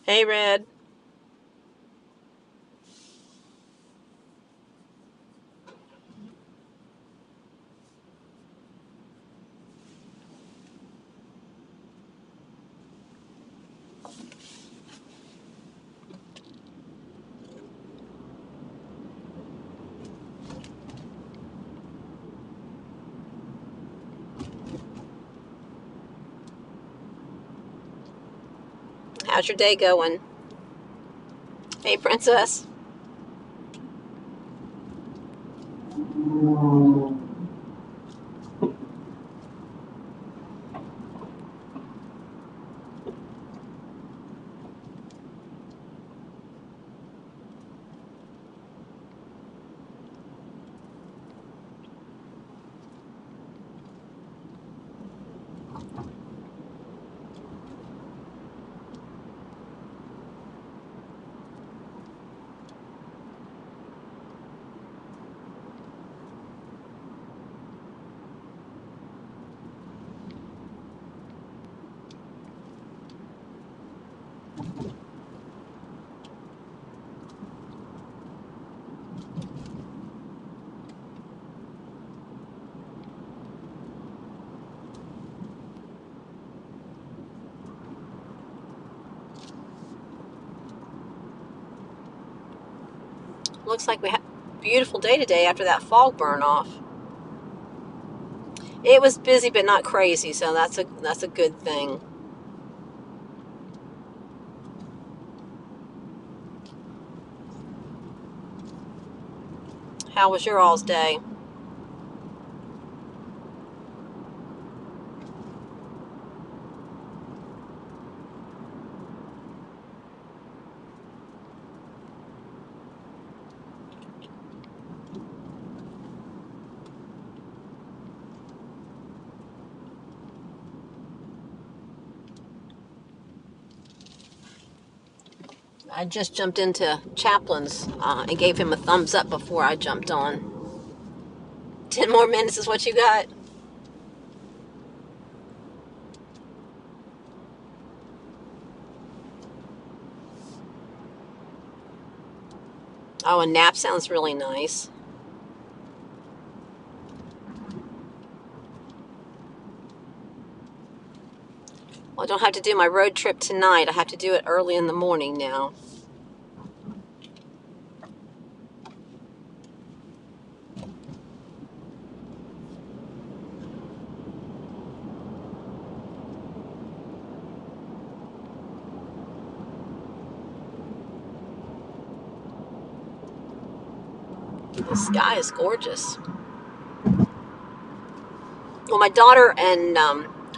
Hey, Red. How's your day going? Hey, Princess. Looks like we had a beautiful day today after that fog burn off. It was busy, but not crazy, so that's a good thing. How was your all's day? I just jumped into Chaplin's and gave him a thumbs up before I jumped on. 10 more minutes is what you got? Oh, a nap sounds really nice. Well, I don't have to do my road trip tonight. I have to do it early in the morning now. The sky is gorgeous. Well, my daughter and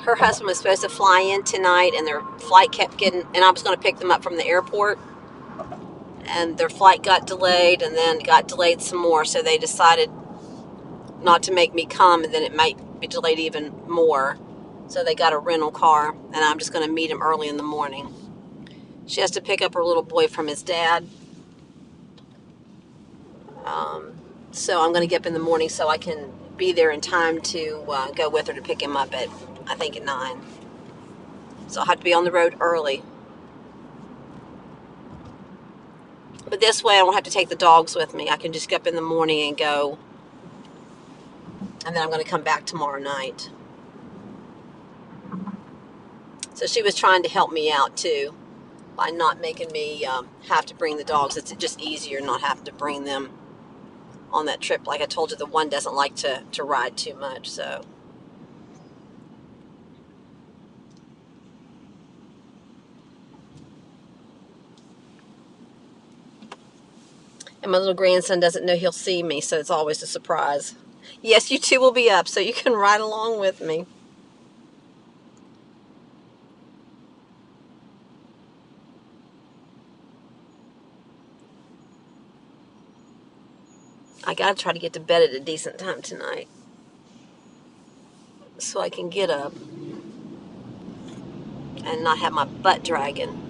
her husband was supposed to fly in tonight, and their flight kept getting, and I was going to pick them up from the airport, and their flight got delayed, and then got delayed some more, so they decided not to make me come, and then it might be delayed even more. So they got a rental car, and I'm just going to meet him early in the morning. She has to pick up her little boy from his dad. Um, so I'm going to get up in the morning so I can be there in time to go with her to pick him up I think, at 9. So I'll have to be on the road early. But this way I don't have to take the dogs with me. I can just get up in the morning and go. And then I'm going to come back tomorrow night. So she was trying to help me out too by not making me have to bring the dogs. It's just easier not having to bring them on that trip. Like I told you, the one doesn't like to ride too much. So. And my little grandson doesn't know he'll see me, so it's always a surprise. Yes, you two will be up, so you can ride along with me. I gotta try to get to bed at a decent time tonight so I can get up and not have my butt dragging.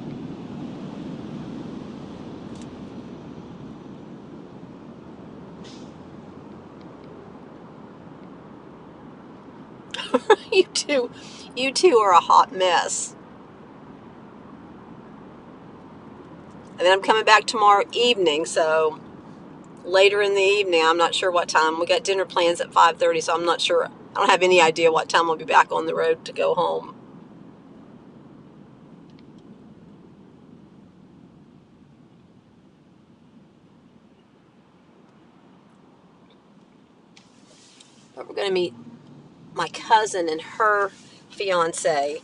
You two are a hot mess. And then I'm coming back tomorrow evening, so later in the evening, I'm not sure what time. We got dinner plans at 5:30, so I'm not sure. I don't have any idea what time I'll be back on the road to go home. But we're going to meet my cousin and her fiance.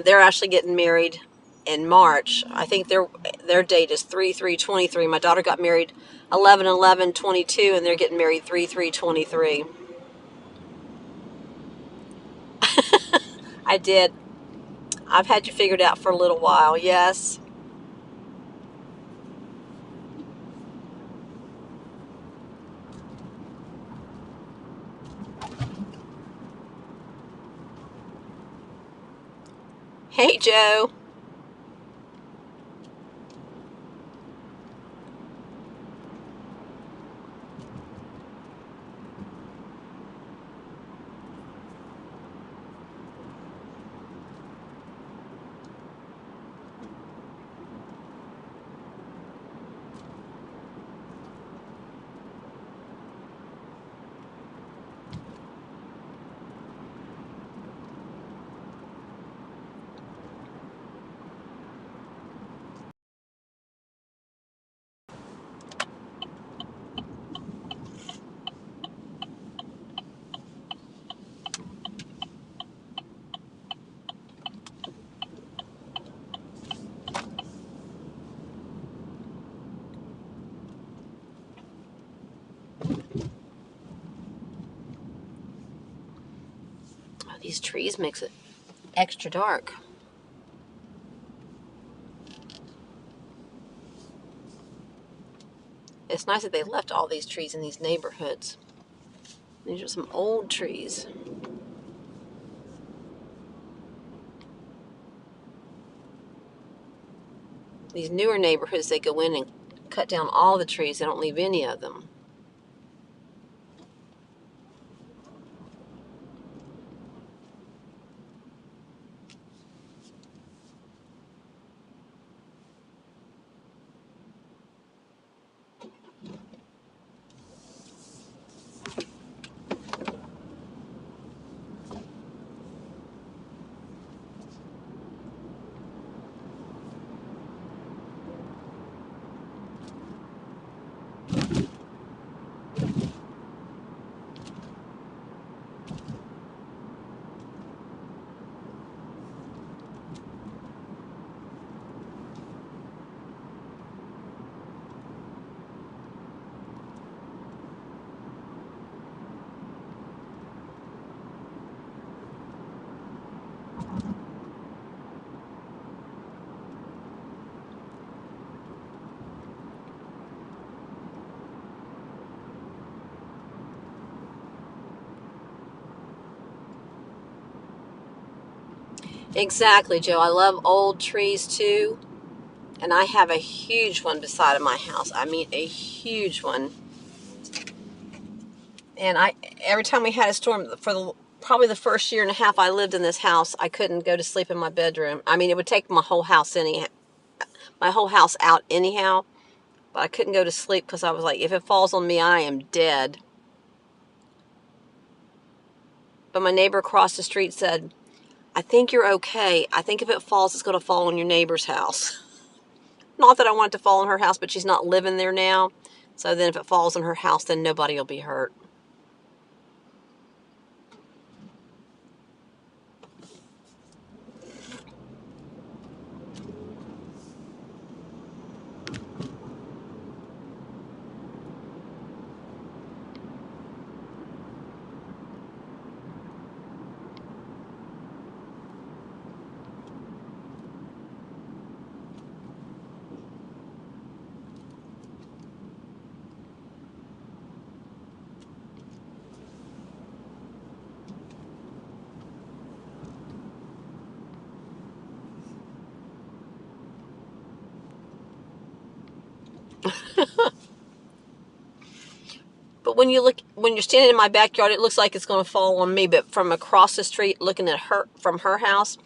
They're actually getting married in March. I think their date is 3/3/23. My daughter got married 11/11/22, and they're getting married 3/3/23. I did. I've had you figured out for a little while. Yes. Hey, Joe. Oh, these trees makes it extra dark. It's nice that they left all these trees in these neighborhoods. These are some old trees. These newer neighborhoods, they go in and cut down all the trees. They don't leave any of them. Exactly, Joe. I love old trees too. And I have a huge one beside of my house. I mean, a huge one. And every time we had a storm, for probably the first year and a half I lived in this house, I couldn't go to sleep in my bedroom. I mean, it would take my whole house out anyhow. But I couldn't go to sleep because I was like, if it falls on me, I am dead. But my neighbor across the street said, I think you're okay. I think if it falls, it's going to fall on your neighbor's house. Not that I want it to fall on her house, but she's not living there now. So then if it falls on her house, then nobody will be hurt. But when you're standing in my backyard, it looks like it's going to fall on me. But from across the street, looking at her from her house,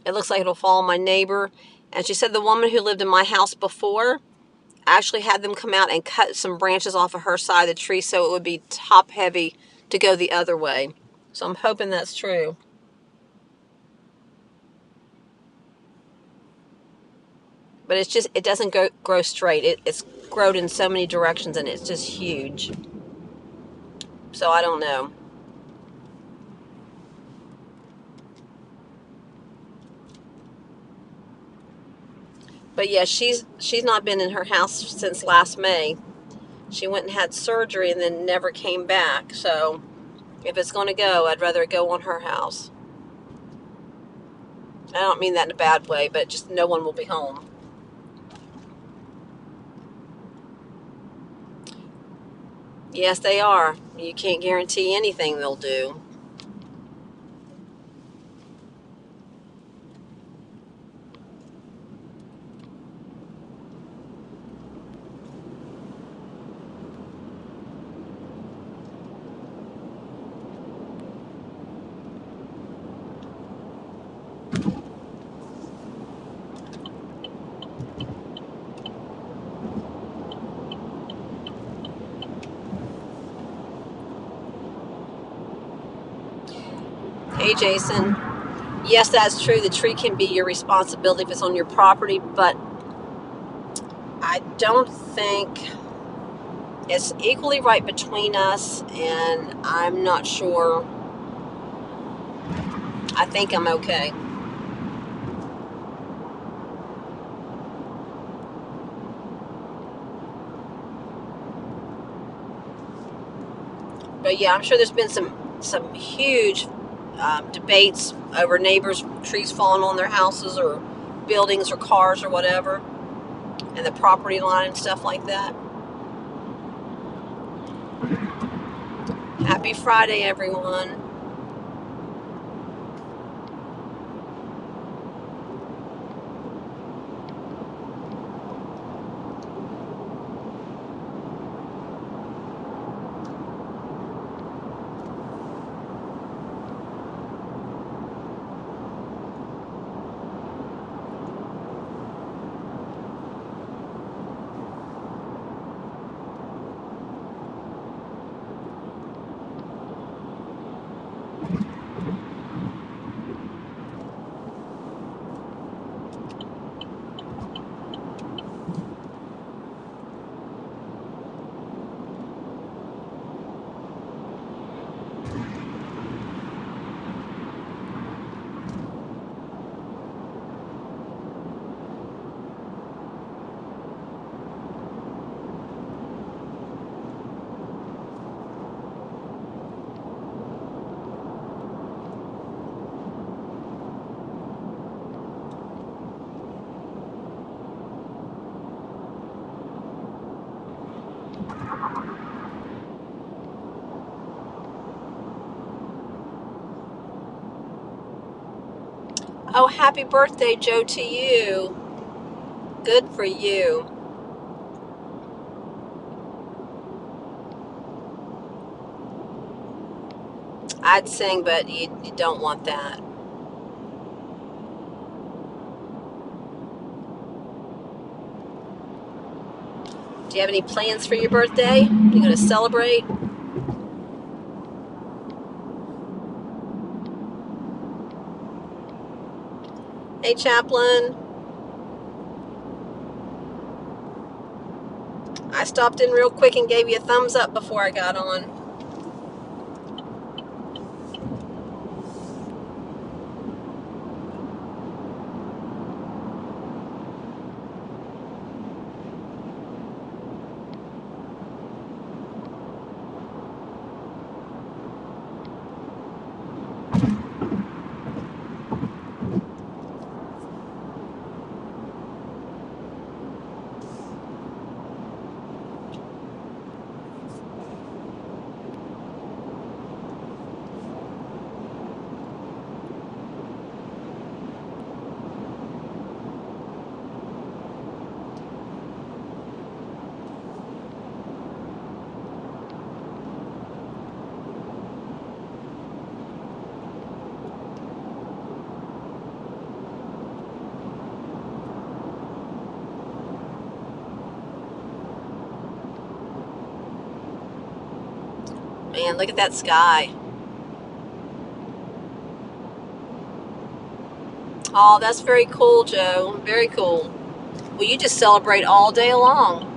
it looks like it'll fall on my neighbor. And she said the woman who lived in my house before actually had them come out and cut some branches off of her side of the tree so it would be top heavy to go the other way. So I'm hoping that's true. But it's just, it doesn't grow straight. It's grown in so many directions and it's just huge. So I don't know. But yeah, she's not been in her house since last May. She went and had surgery and then never came back. So if it's going to go, I'd rather it go on her house. I don't mean that in a bad way, but just no one will be home. Yes, they are. You can't guarantee anything they'll do. Hey, Jason. Yes, that's true. The tree can be your responsibility if it's on your property, but I don't think it's equally right between us, and I'm not sure. I think I'm okay. But yeah, I'm sure there's been some huge debates over neighbors' trees falling on their houses or buildings or cars or whatever, and the property line and stuff like that. Happy Friday, everyone. Oh, happy birthday, Joe, to you. Good for you. I'd sing, but you don't want that. Do you have any plans for your birthday? You going to celebrate? Hey, Chaplain. I stopped in real quick and gave you a thumbs up before I got on. Man, look at that sky. Oh, that's very cool, Joe. Very cool. Well, you just celebrate all day long.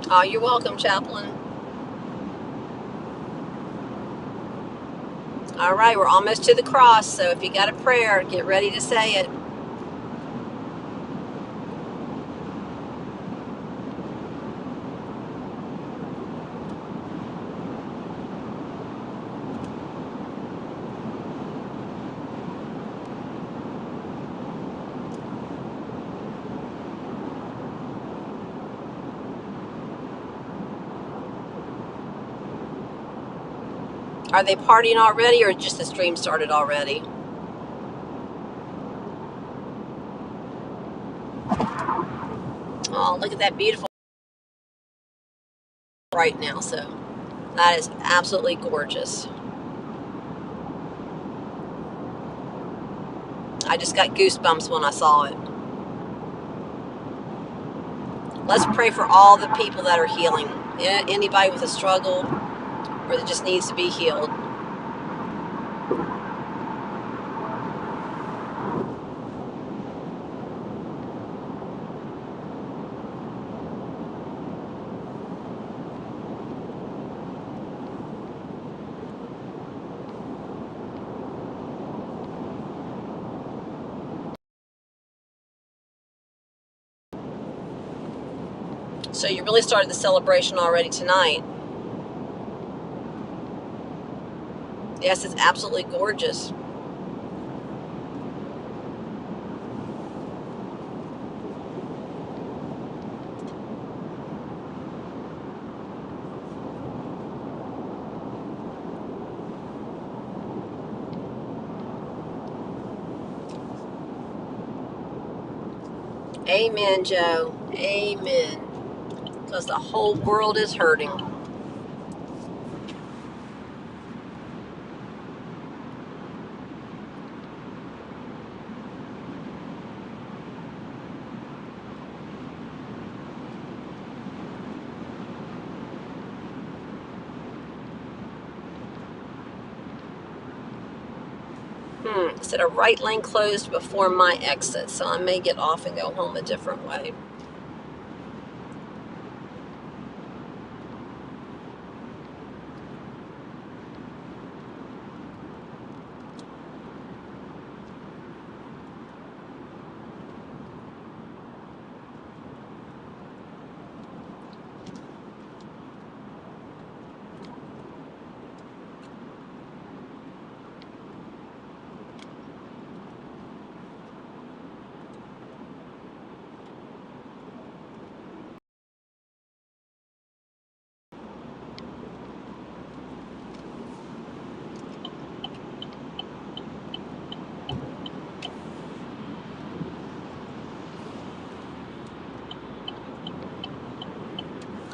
Oh, you're welcome, Chaplain. All right, we're almost to the cross, so if you got a prayer, get ready to say it. Are they partying already, or just the stream started already? Oh, look at that beautiful right now. So that is absolutely gorgeous. I just got goosebumps when I saw it. Let's pray for all the people that are healing. Anybody with a struggle or that just needs to be healed. So you really started the celebration already tonight. Yes, it's absolutely gorgeous. Amen, Joe. Amen. Because the whole world is hurting. It said a right lane closed before my exit, so I may get off and go home a different way.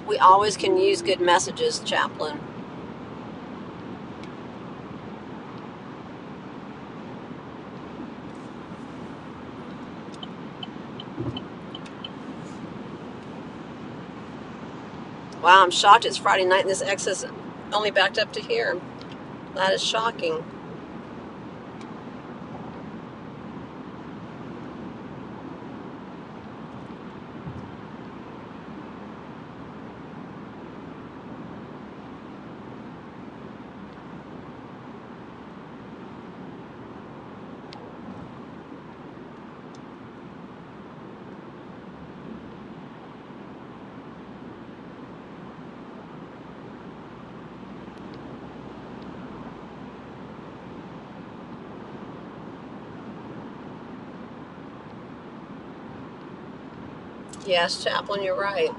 We always can use good messages, Chaplain. Wow, I'm shocked it's Friday night and this excess only backed up to here. That is shocking. Yes, Chaplain, you're right.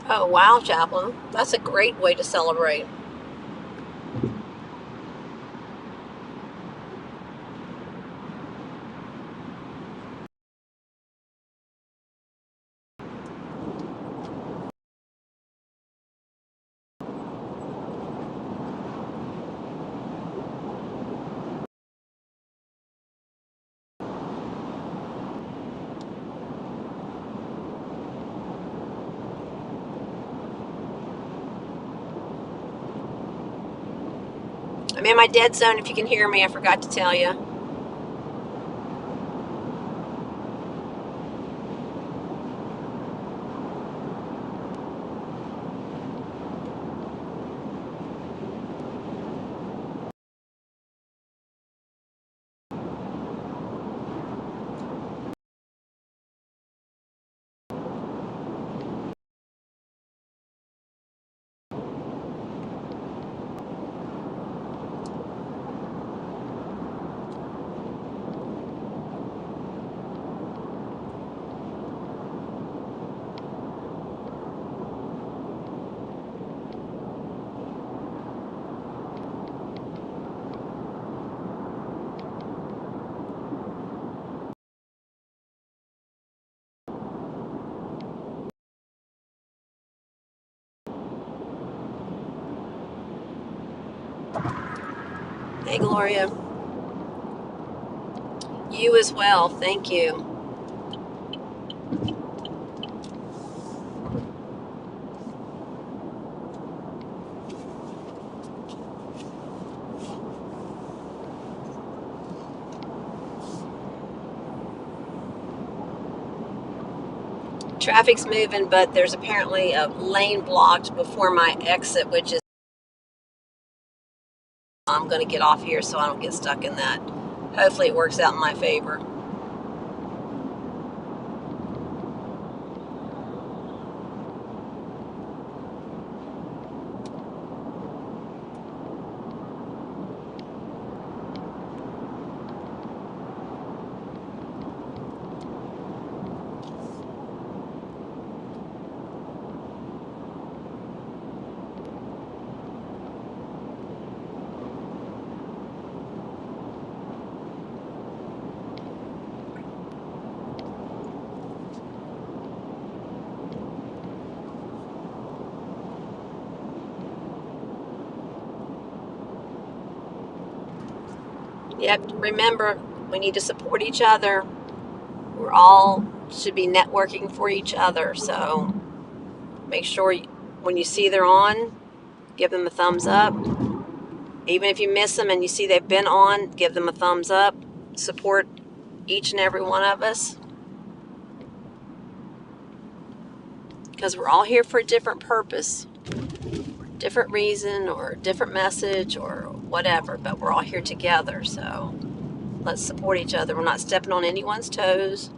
Oh, wow, Chaplain. That's a great way to celebrate. I'm in my dead zone if you can hear me. I forgot to tell you. Hey, Gloria. You as well. Thank you. Traffic's moving, but there's apparently a lane blocked before my exit, which is I'm going to get off here so I don't get stuck in that. Hopefully it works out in my favor. Yep, remember, we need to support each other. We're all should be networking for each other. So make sure when you see they're on, give them a thumbs up. Even if you miss them and you see they've been on, give them a thumbs up. Support each and every one of us because we're all here for a different purpose, different reason, or different message, or whatever, but we're all here together. So let's support each other. We're not stepping on anyone's toes.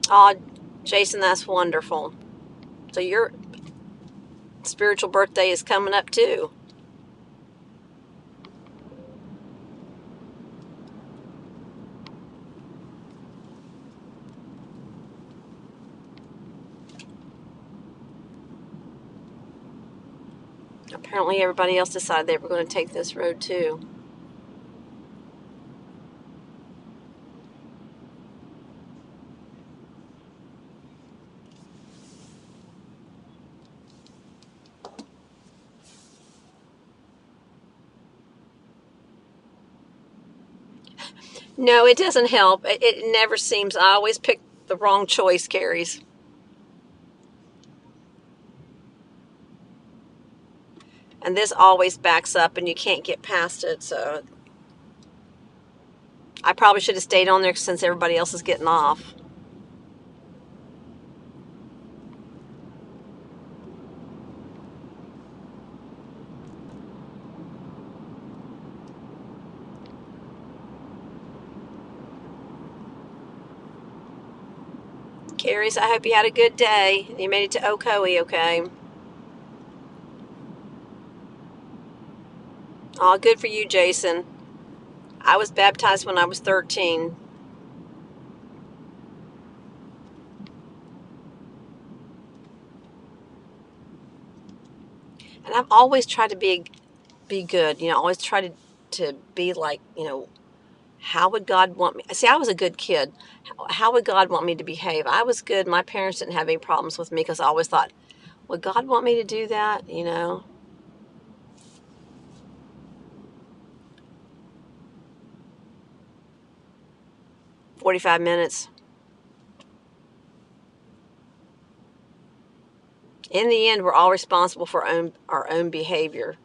Oh, Jason, that's wonderful. So your spiritual birthday is coming up too. Apparently everybody else decided they were going to take this road too. No, it doesn't help. It never seems. I always pick the wrong choice, Carries. And this always backs up and you can't get past it. So I probably should have stayed on there since everybody else is getting off. Carrie, I hope you had a good day. You made it to Ocoee, okay? All good for you, Jason. I was baptized when I was 13. And I've always tried to be good. Always try to be like, how would God want me? See, I was a good kid. How would God want me to behave? I was good. My parents didn't have any problems with me because I always thought, would God want me to do that? 45 minutes. In the end, we're all responsible for our own behavior.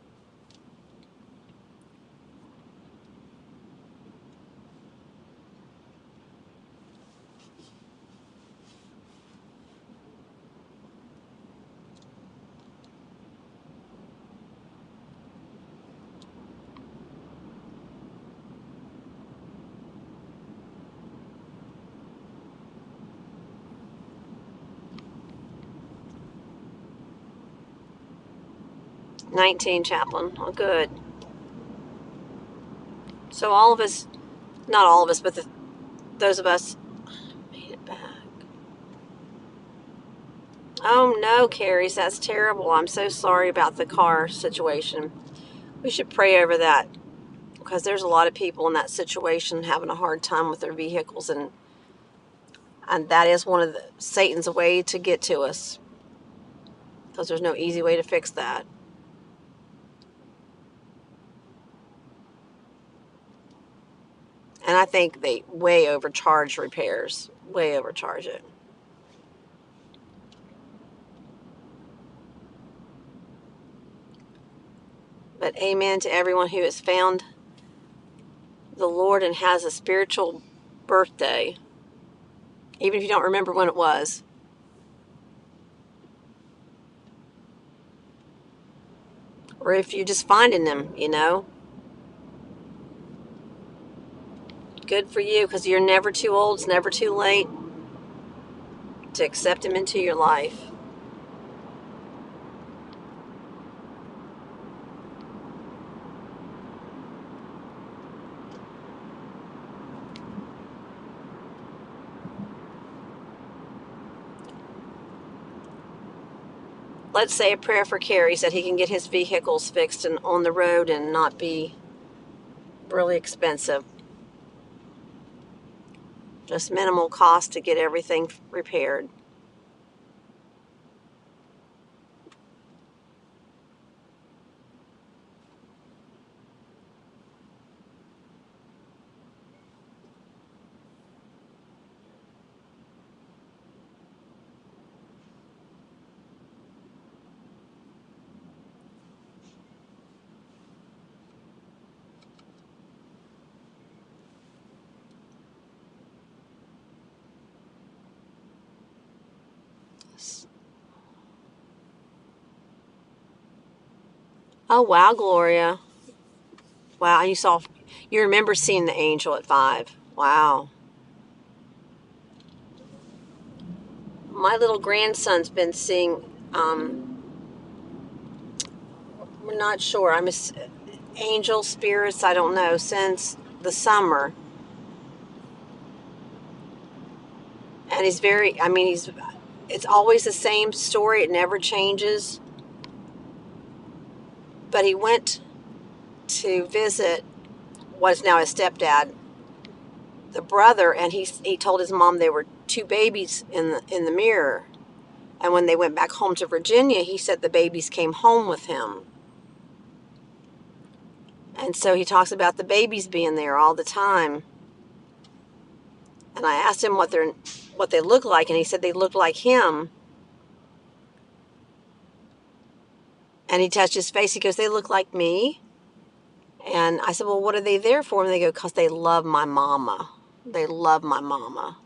'19, Chaplain. Oh, good. So all of us, not all of us, but those of us made it back. Oh no, Carrie, that's terrible. I'm so sorry about the car situation. We should pray over that because there's a lot of people in that situation having a hard time with their vehicles, and that is one of Satan's way to get to us because there's no easy way to fix that. And I think they way overcharge repairs, way overcharge it. But amen to everyone who has found the Lord and has a spiritual birthday, even if you don't remember when it was. Or if you're just finding them. Good for you, because you're never too old, it's never too late to accept him into your life. Let's say a prayer for Carrie so that he can get his vehicles fixed and on the road and not be really expensive. Just minimal cost to get everything repaired. Oh, wow, Gloria. Wow, you remember seeing the angel at 5. Wow. My little grandson's been seeing, we're not sure, angel spirits, I don't know, since the summer. And it's always the same story, it never changes. But he went to visit what is now his stepdad, the brother, and he told his mom there were 2 babies in the mirror. And when they went back home to Virginia, he said the babies came home with him. And so he talks about the babies being there all the time. And I asked him what they look like, and he said they looked like him. And he touched his face. He goes, "They look like me." And I said, "Well, what are they there for?" And they go, "Because they love my mama. They love my mama."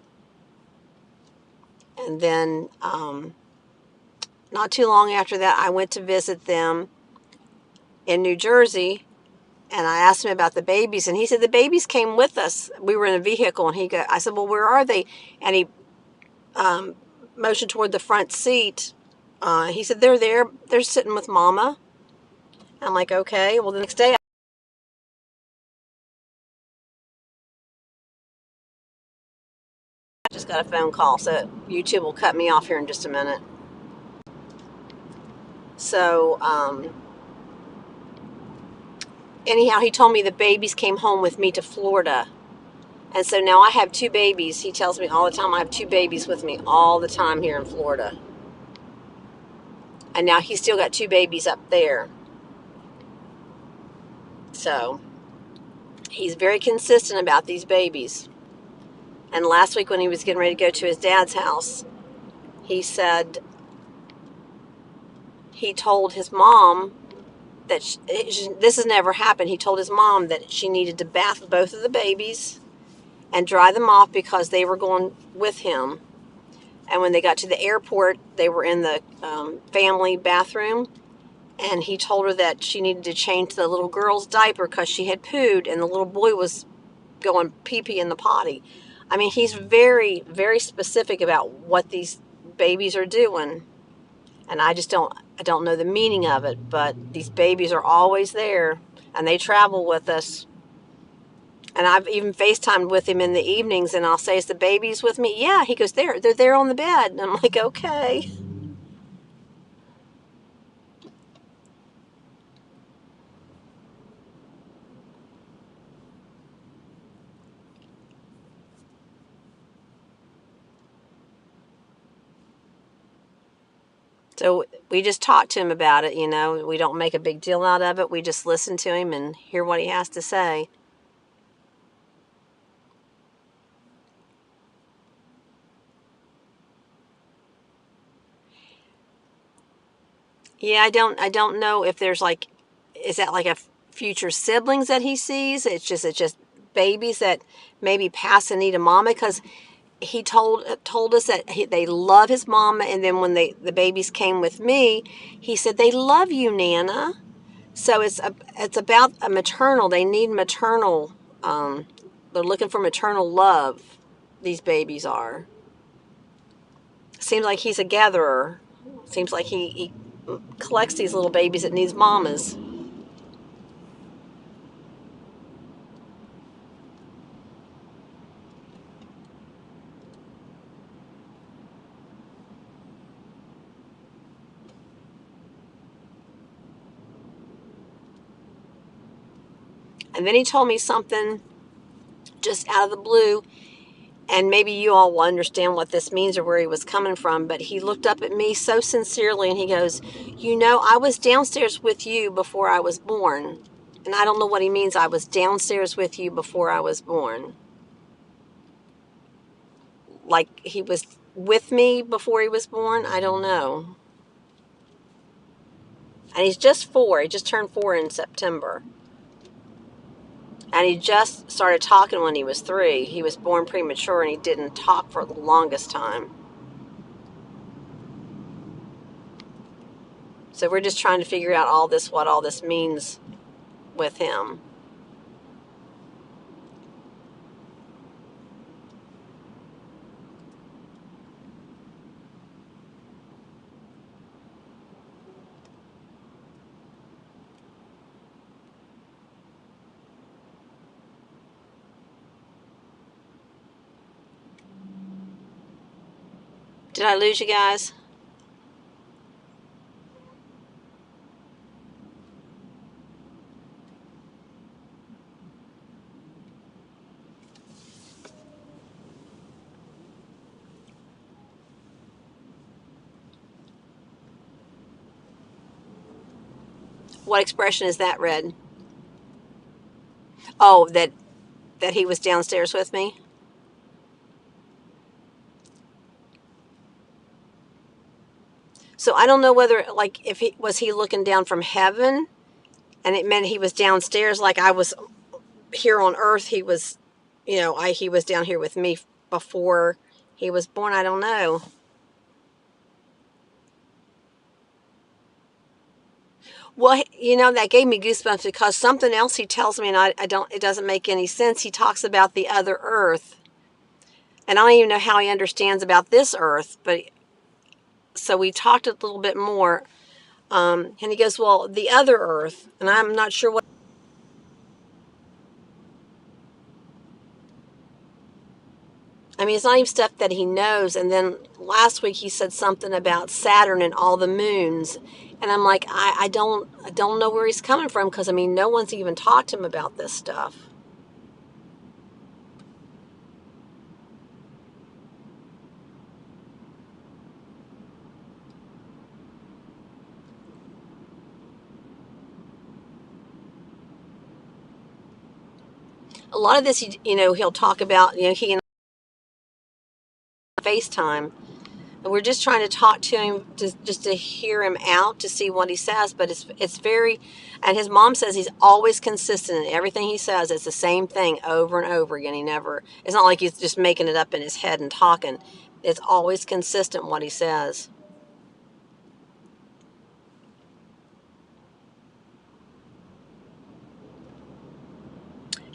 And then not too long after that, I went to visit them in New Jersey, and I asked him about the babies, and he said the babies came with us. We were in a vehicle, and I said, "Well, where are they?" And motioned toward the front seat. He said, they're there. They're sitting with Mama. I'm like, okay. Well, the next day, I just got a phone call. So YouTube will cut me off here in just a minute. So, anyhow, he told me the babies came home with me to Florida. And so now I have two babies. He tells me all the time I have two babies with me all the time here in Florida. And now he's still got two babies up there. So he's very consistent about these babies. And last week when he was getting ready to go to his dad's house, he said he told his mom that this has never happened. He told his mom that she needed to bath both of the babies and dry them off because they were going with him. And when they got to the airport, they were in the family bathroom. And he told her that she needed to change the little girl's diaper because she had pooed and the little boy was going pee-pee in the potty. I mean, he's very, very specific about what these babies are doing. And I don't know the meaning of it, but these babies are always there and they travel with us. And I've even FaceTimed with him in the evenings and I'll say, is the babies with me? Yeah. He goes, they're there on the bed. And I'm like, okay. So we just talk to him about it, We don't make a big deal out of it. We just listen to him and hear what he has to say. Yeah, I don't know if there's like, is that like a future siblings that he sees? It's just babies that maybe pass and need a mama because he told us that they love his mama, and then when the babies came with me, he said they love you, Nana. So it's about a maternal. They need maternal. They're looking for maternal love. These babies are. Seems like he's a gatherer. Seems like he collects these little babies that needs mamas. And then he told me something just out of the blue, and maybe you all will understand what this means or where he was coming from, but he looked up at me so sincerely and he goes, I was downstairs with you before I was born. And I don't know what he means, I was downstairs with you before I was born. Like he was with me before he was born? I don't know. And he's just 4. He just turned 4 in September. And he just started talking when he was 3. He was born premature and he didn't talk for the longest time. So we're just trying to figure out what all this means with him. Did I lose you guys? What expression is that, Red? Oh, that he was downstairs with me? So I don't know whether, like, if he was he looking down from heaven and it meant he was downstairs like I was here on earth. He was, he was down here with me before he was born. I don't know. Well, that gave me goosebumps because something else he tells me, and I don't, it doesn't make any sense. He talks about the other earth. And I don't even know how he understands about this earth, but so we talked a little bit more. And he goes, well, the other earth, and I'm not sure what. I mean, it's not even stuff that he knows. And then last week he said something about Saturn and all the moons, and I'm like, I don't know where he's coming from, because I mean, no one's even talked to him about this stuff. A lot of this, he'll talk about, he and FaceTime. And we're just trying to talk to him just to hear him out, to see what he says. But it's very, and his mom says he's always consistent in everything he says. It's the same thing over and over again. It's not like he's just making it up in his head and talking. It's always consistent what he says.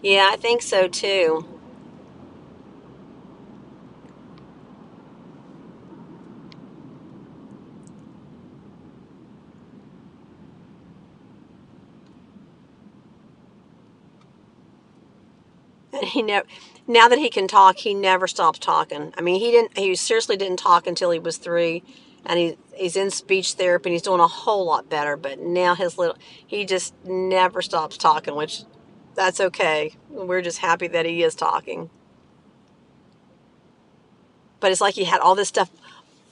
Yeah, I think so too. And he never, now that he can talk, he never stops talking. I mean, he seriously didn't talk until he was 3, and he's in speech therapy and he's doing a whole lot better. But now he just never stops talking, which that's okay. We're just happy that he is talking. But it's like he had all this stuff,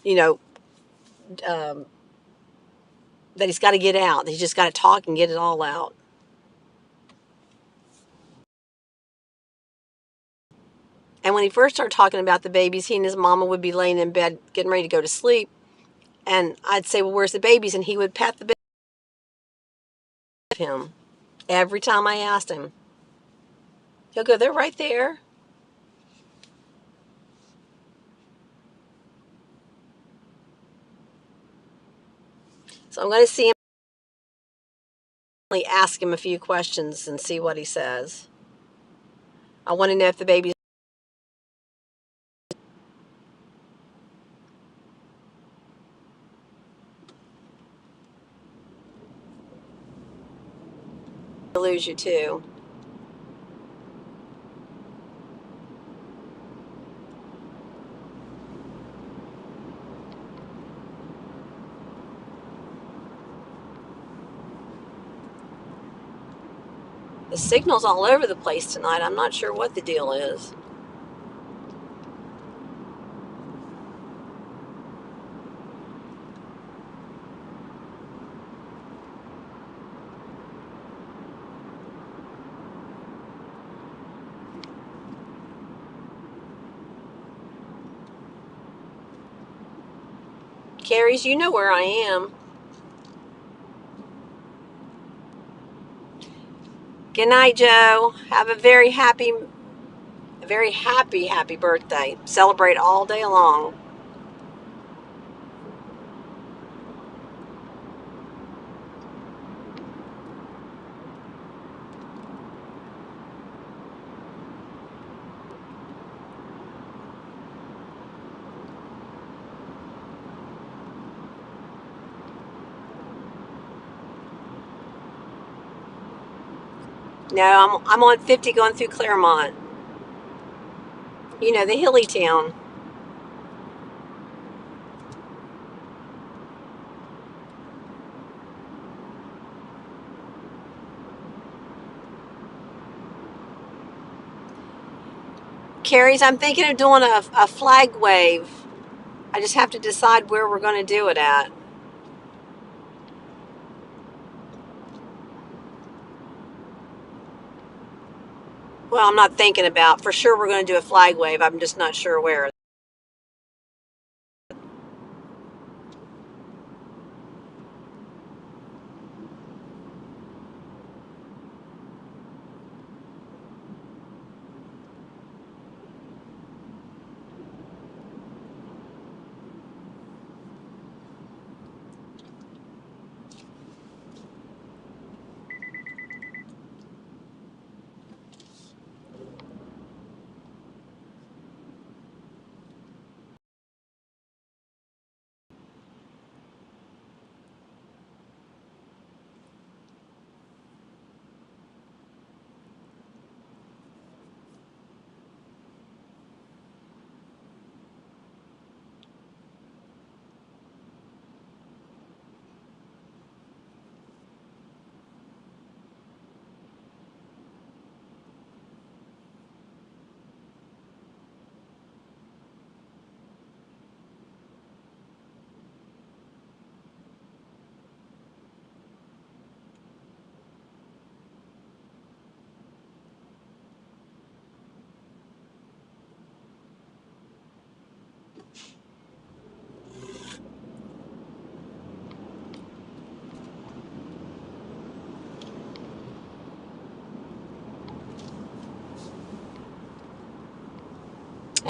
you know, um, that he's got to get out. He's just got to talk and get it all out. And when he first started talking about the babies, he and his mama would be laying in bed getting ready to go to sleep. And I'd say, well, where's the babies? And he would pat the baby with him every time I asked him. He'll go, they're right there. So I'm going to see him, ask him a few questions and see what he says. I want to know if the babies lose you too. The signal's all over the place tonight. I'm not sure what the deal is. Carrie's, you know where I am. Good night, Joe. Have a very happy birthday. Celebrate all day long. No, I'm on 50 going through Claremont. The hilly town. Carrie's, I'm thinking of doing a flag wave. I just have to decide where we're going to do it at. Well, I'm not thinking about, for sure we're going to do a flag wave. I'm just not sure where.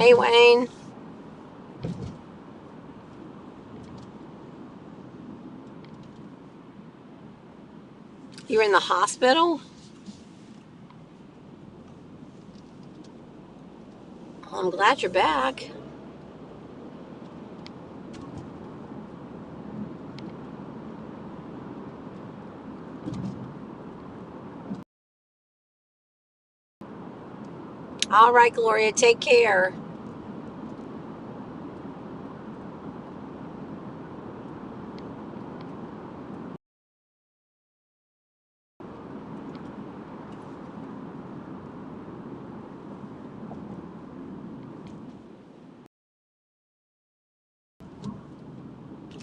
Hey, Wayne. You're in the hospital? Well, I'm glad you're back. All right, Gloria, take care.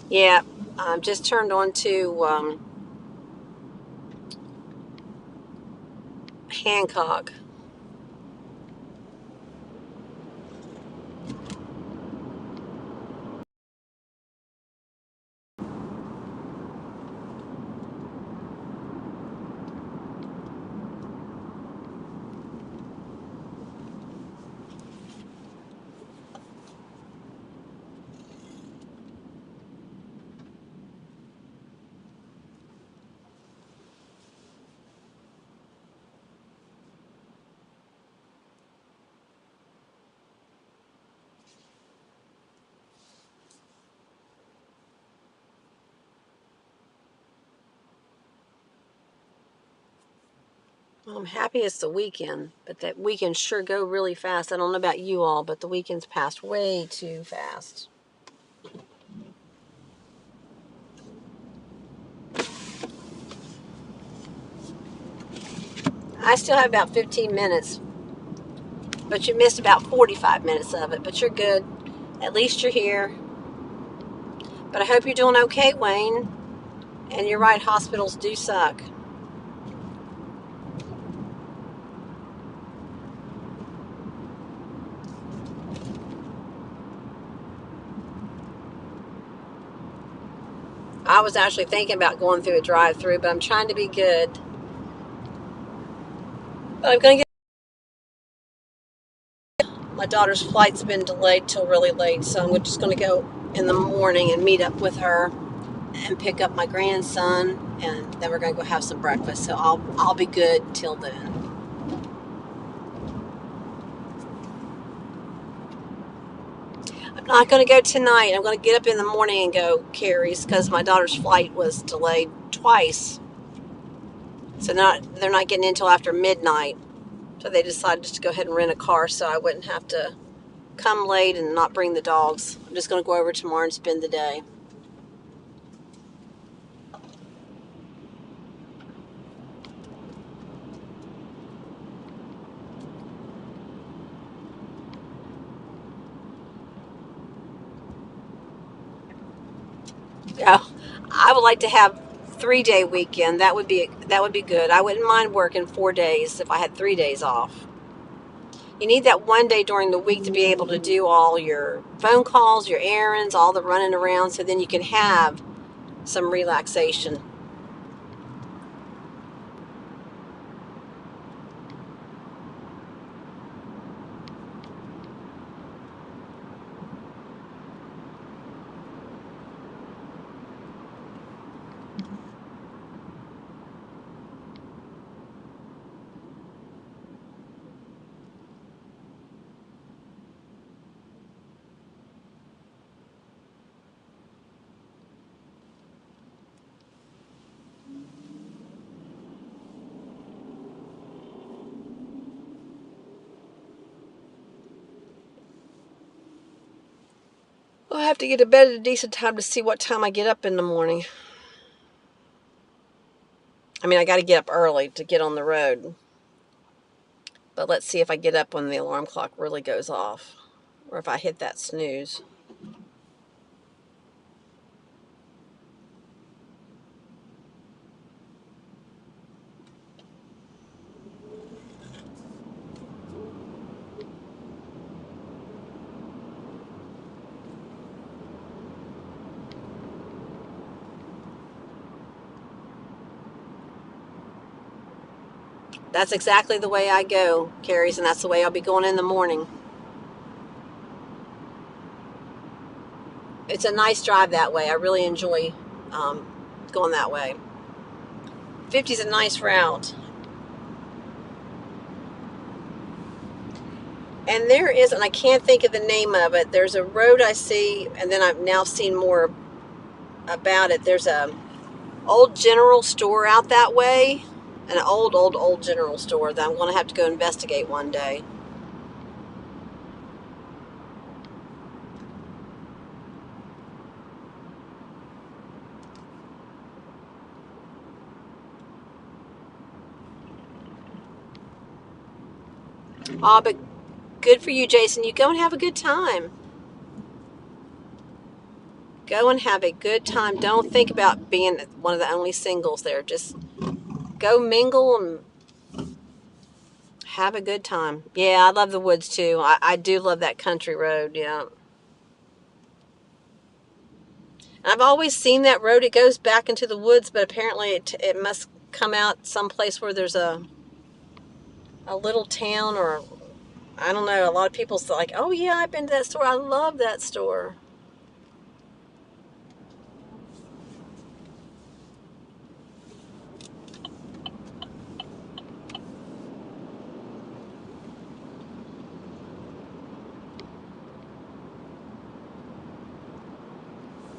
Yeah, just turned on to Hancock. Well, I'm happy it's the weekend, but that weekend sure go really fast. I don't know about you all, but the weekend's passed way too fast. I still have about 15 minutes, but you missed about 45 minutes of it, but you're good. At least you're here. But I hope you're doing okay, Wayne. And you're right, hospitals do suck. I was actually thinking about going through a drive-through, but I'm trying to be good. But I'm going to get my daughter's flight's been delayed till really late, so I'm just going to go in the morning and meet up with her and pick up my grandson, and then we're going to go have some breakfast. So I'll be good till then. I'm not going to go tonight. I'm going to get up in the morning and go Carrie's because my daughter's flight was delayed twice. So they're not getting in until after midnight. So they decided just to go ahead and rent a car so I wouldn't have to come late and not bring the dogs. I'm just going to go over tomorrow and spend the day. Yeah, I would like to have 3-day weekend. That would be good. I wouldn't mind working 4 days if I had 3 days off. You need that one day during the week to be able to do all your phone calls, your errands, all the running around, so then you can have some relaxation. I'll have to get to bed at a decent time to see what time I get up in the morning. I mean, I got to get up early to get on the road. But let's see if I get up when the alarm clock really goes off, or if I hit that snooze. That's exactly the way I go, Carries, and that's the way I'll be going in the morning. it's a nice drive that way. I really enjoy going that way. 50 is a nice route. And there is, and I can't think of the name of it, there's a road I see, and then I've now seen more about it. There's a old general store out that way, an old general store that I'm going to have to go investigate one day. Oh, but good for you, Jason. You go and have a good time. Go and have a good time. Don't think about being one of the only singles there. Just go mingle and have a good time. Yeah, I love the woods too. I do love that country road. Yeah. And I've always seen that road. It goes back into the woods, but apparently it must come out someplace where there's a little town, or I don't know. A lot of people's like, oh yeah, I've been to that store. I love that store.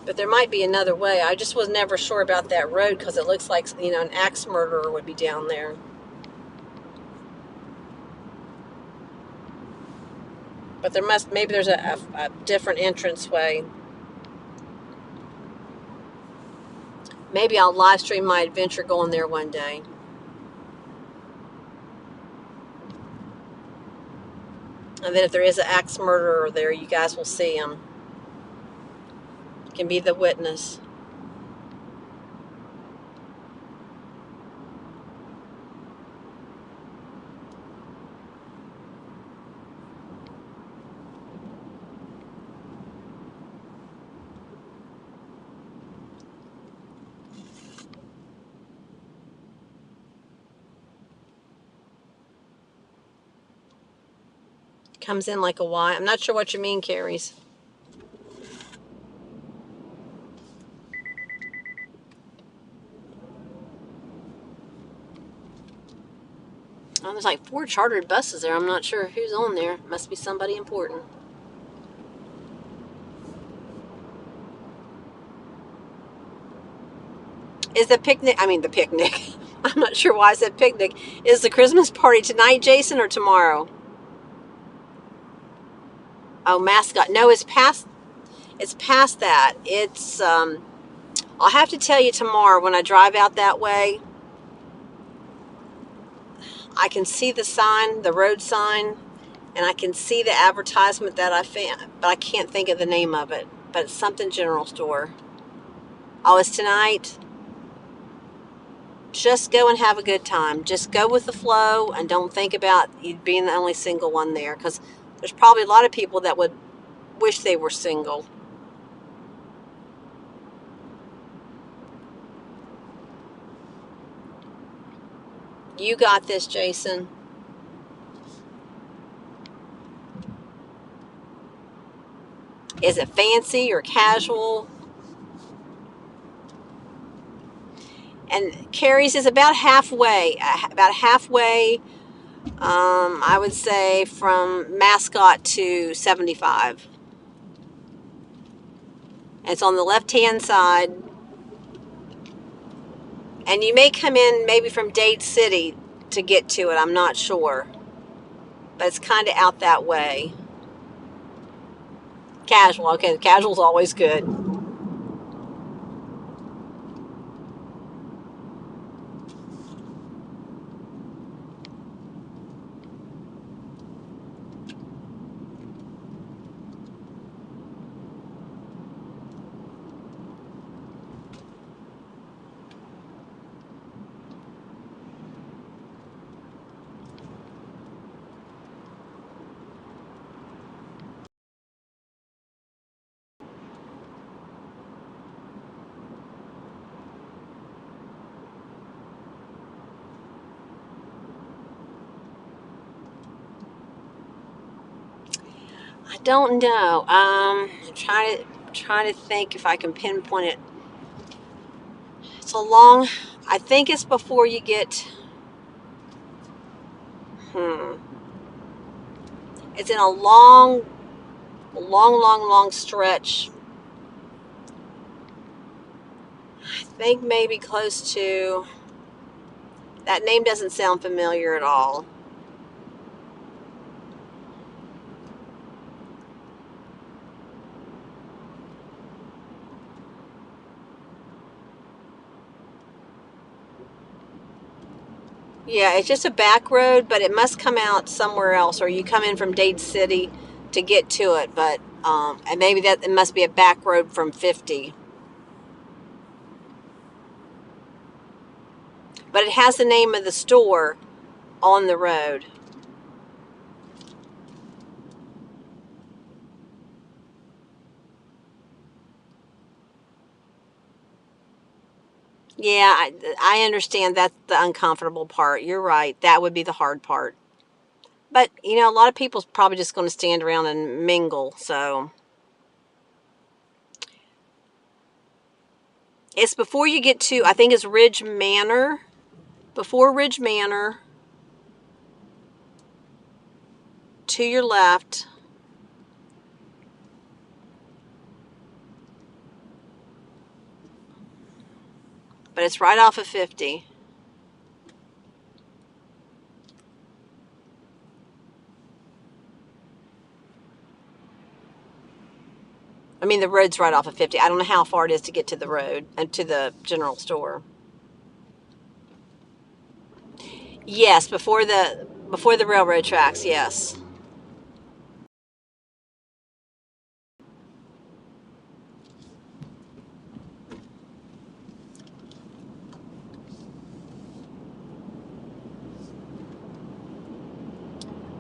But there might be another way. I just was never sure about that road because it looks like, an axe murderer would be down there. But maybe there's a different entrance way. Maybe I'll live stream my adventure going there one day. And then if there is an axe murderer there, you guys will see him. You can be the witness. Comes in like a Y. I'm not sure what you mean, Carries. Oh, there's like 4 chartered buses there. I'm not sure who's on there. Must be somebody important. Is the picnic, the picnic. I'm not sure why I said picnic. Is the Christmas party tonight, Jason, or tomorrow? Oh, mascot. No, it's past that. I'll have to tell you tomorrow when I drive out that way. I can see the sign, the road sign, and I can see the advertisement that I found, but I can't think of the name of it. But it's something general store. Oh, it's tonight. Just go and have a good time. Just go with the flow and don't think about you being the only single one there, because there's probably a lot of people that would wish they were single. You got this, Jason. Is it fancy or casual? And Carrie's is about halfway. I would say from Mascot to 75. And it's on the left-hand side. And you may come in maybe from Dade City to get to it. I'm not sure. But it's kind of out that way. Casual. Okay, casual's always good. I don't know. I'm trying to. trying to think if I can pinpoint it. It's a long, I think it's before you get, it's in a long, long stretch. I think maybe close to, that name doesn't sound familiar at all. Yeah, it's just a back road, but it must come out somewhere else, or you come in from Dade City to get to it. But and maybe that it must be a back road from 50. But it has the name of the store on the road. Yeah, I understand that's the uncomfortable part. You're right. That would be the hard part. But, you know, a lot of people's probably just going to stand around and mingle. So it's before you get to, I think it's Ridge Manor. Before Ridge Manor, to your left. But it's right off of 50. I mean, the road's right off of 50. I don't know how far it is to get to the road and to the general store. Yes, before the railroad tracks, yes.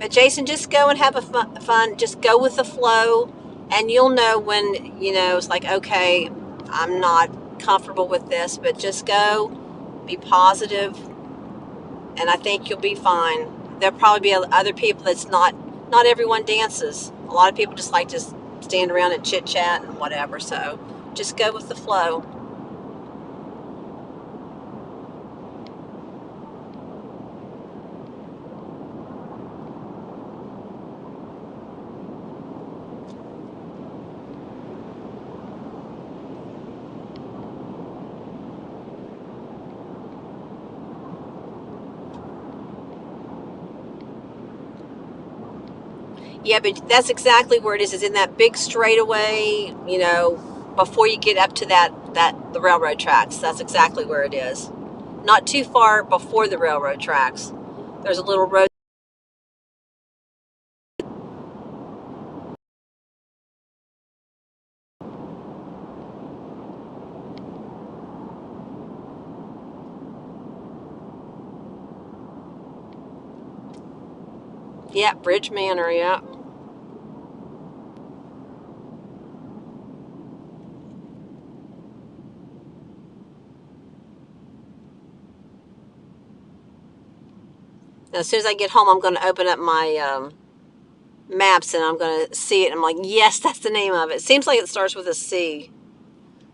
But Jason, just go and have a fun. Just go with the flow, and you'll know when, you know, it's like, okay, I'm not comfortable with this, but just go, be positive, and I think you'll be fine. There'll probably be other people that's not everyone dances. A lot of people just like to stand around and chit chat and whatever. So just go with the flow. Yeah, but that's exactly where it is. It's in that big straightaway, you know, before you get up to the railroad tracks. That's exactly where it is. Not too far before the railroad tracks. There's a little road. Yeah, Bridge Manor. Yeah. Now, as soon as I get home, I'm going to open up my maps and I'm going to see it. And I'm like, yes, that's the name of it. Seems like it starts with a C.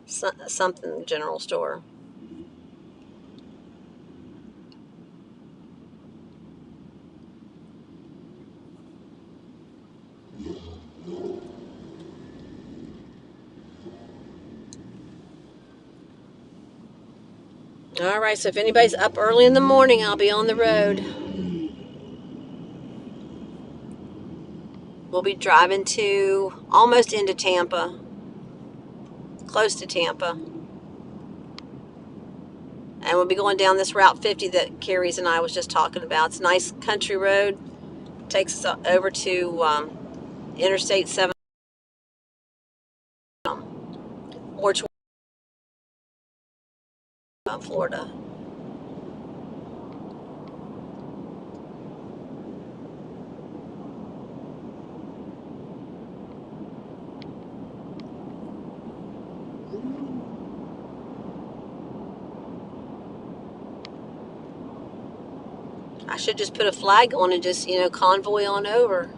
Something general store. All right, so if anybody's up early in the morning, I'll be on the road. We'll be driving to almost into Tampa, close to Tampa. And we'll be going down this Route 50 that Carrie's and I was just talking about. It's a nice country road. Takes us over to Interstate 7 or to Florida. I should just put a flag on and just, you know, convoy on over.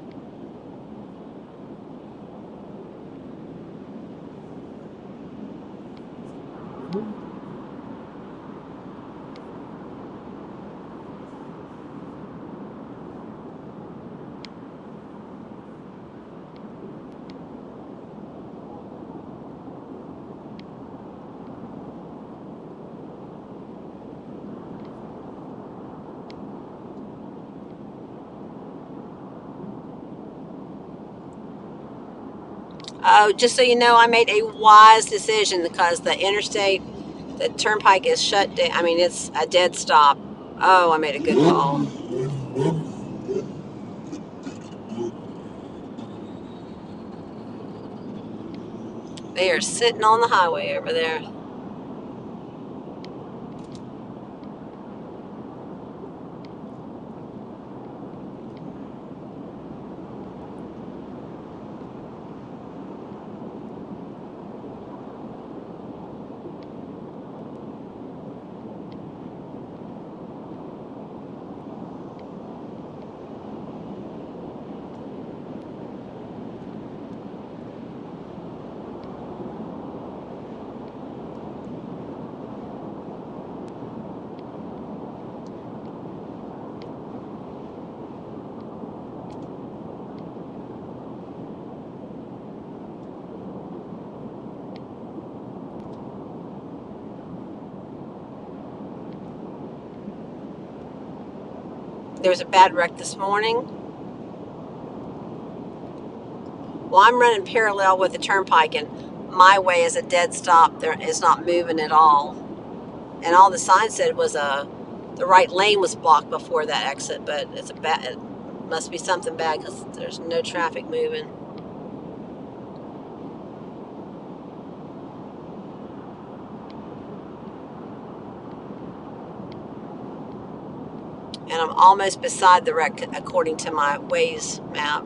Oh, just so you know, I made a wise decision because the turnpike is shut down. I mean, it's a dead stop. Oh, I made a good call. They are sitting on the highway over there. There was a bad wreck this morning. Well, I'm running parallel with the turnpike, and my way is a dead stop. There is not moving at all. And all the sign said was the right lane was blocked before that exit, but it's a bad. It must be something bad because there's no traffic moving. And I'm almost beside the wreck according to my Waze map.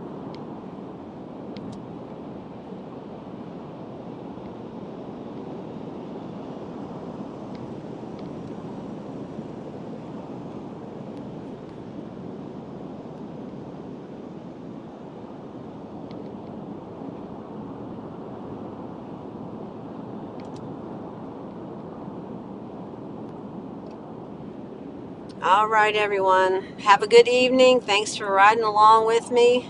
All right, everyone. Have a good evening. Thanks for riding along with me.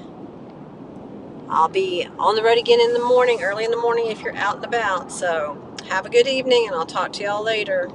I'll be on the road again in the morning, early in the morning if you're out and about. So have a good evening, and I'll talk to y'all later.